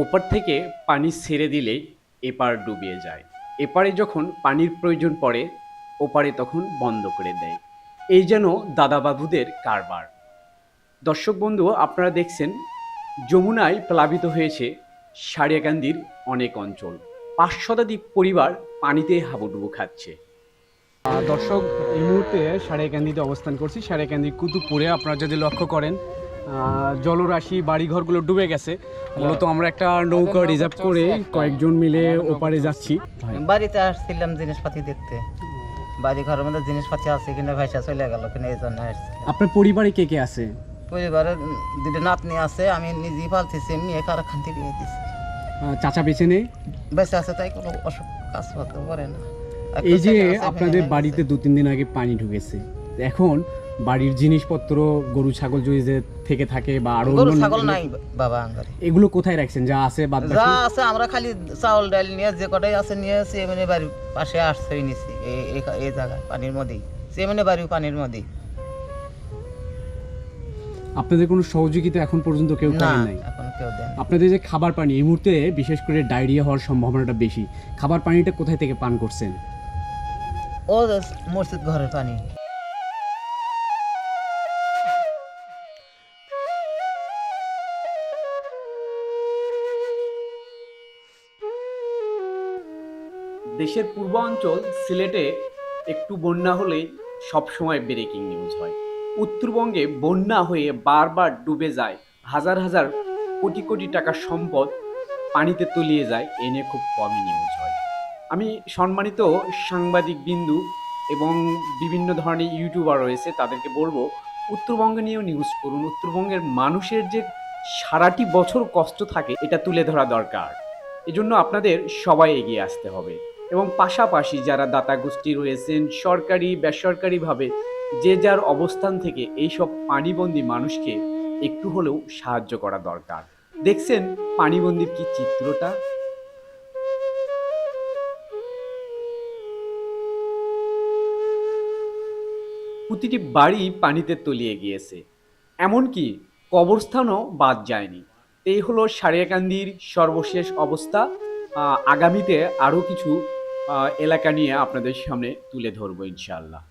ওপার থেকে পানি ছেড়ে দিলেই এপার ডুবিয়ে যায়। এপারে যখন পানির প্রয়োজন পড়ে ওপারে তখন বন্ধ করে দেয়। এই যেন দাদাবাবুদের কারবার। দর্শক বন্ধু, আপনারা দেখছেন যমুনায় প্লাবিত হয়েছে সারিয়াকান্দির অনেক অঞ্চল। ৫ শতাধিক পরিবার পানিতে হাবুডুবু খাচ্ছে। দর্শক, এই মুহূর্তে সারিয়াকান্দিতে অবস্থান করছি। সারিয়াকান্দির কুতুবপুরে আপনারা যদি লক্ষ্য করেন জলরাশি বাড়িঘরগুলো ডুবে গেছে। মূলত আমরা একটা নৌকা রিজার্ভ করে কয়েকজন মিলে ওপারে যাচ্ছি। বাড়িতে আসছিলাম জিনিসপাতি দেখতে, বাড়ি ঘরের মধ্যে জিনিসপাতি আছে কিনা ভাইসা চলে গেল কিনা, এই জন্য আসছি। আপনার পরিবারে কে কে আছে? পরিবারের দুটো নাতনি আছে, আমি নিজেই পালতেছি, মেয়ে কারখান থেকে বিয়ে দিচ্ছি। চাচা বেঁচে নেই? বেঁচে আছে, তাই কোনো অসুখ কাজ করতে পারে না। এই যে আপনাদের বাড়িতে ২-৩ দিন আগে পানি ঢুকেছে, এখন বাড়ির জিনিসপত্র গরু ছাগল যদি যে থেকে থাকে বা আরো গরু ছাগল নাই বাবা আঙ্গারে, এগুলো কোথায় রাখছেন? যা আছে বাদ যা আছে আমরা খালি চাউল ডাল নিয়ে যে কটাই আছে নিয়ে এসে এমনি বাড়ির পাশে আসছে নিছি, এই জায়গায় পানির মধ্যেই, এমনি বাড়ি পানির মধ্যেই। আপনাদের কোনো সহযোগিতা এখন পর্যন্ত কেউ করে নাই? এখন কেউ দেন। আপনাদের যে খাবার পানি, এই মুহূর্তে বিশেষ করে ডায়রিয়া হওয়ার সম্ভাবনাটা বেশি। খাবার পানিটা কোথায় থেকে পান করছেন? ও মসজিদ ঘরের পানি। দেশের পূর্বাঞ্চল সিলেটে একটু বন্যা হলেই সবসময় ব্রেকিং নিউজ হয়। উত্তরবঙ্গে বন্যা হয়ে বারবার ডুবে যায় হাজার হাজার কোটি কোটি টাকার সম্পদ পানিতে তলিয়ে যায়, এ নিয়ে খুব কমই নিউজ হয়। আমি সম্মানিত সাংবাদিক বিন্দু এবং বিভিন্ন ধরনের ইউটিউবার রয়েছে, তাদেরকে বলবো উত্তরবঙ্গ নিয়েও নিউজ করুন। উত্তরবঙ্গের মানুষের যে সারাটি বছর কষ্ট থাকে এটা তুলে ধরা দরকার। এজন্য আপনাদের সবাই এগিয়ে আসতে হবে এবং পাশাপাশি যারা দাতা গোষ্ঠী রয়েছেন সরকারি বেসরকারিভাবে যে যার অবস্থান থেকে এইসব পানিবন্দী মানুষকে একটু হলেও সাহায্য করা দরকার। দেখছেন পানিবন্দির কি চিত্রটা? প্রতিটি বাড়ি পানিতে তলিয়ে গিয়েছে, এমনকি কবরস্থানও বাদ যায়নি। এই হলো সারিয়াকান্দির সর্বশেষ অবস্থা। আগামীতে আরও কিছু এলাকা নিয়ে আপনাদের সামনে তুলে ধরবো ইনশাআল্লাহ।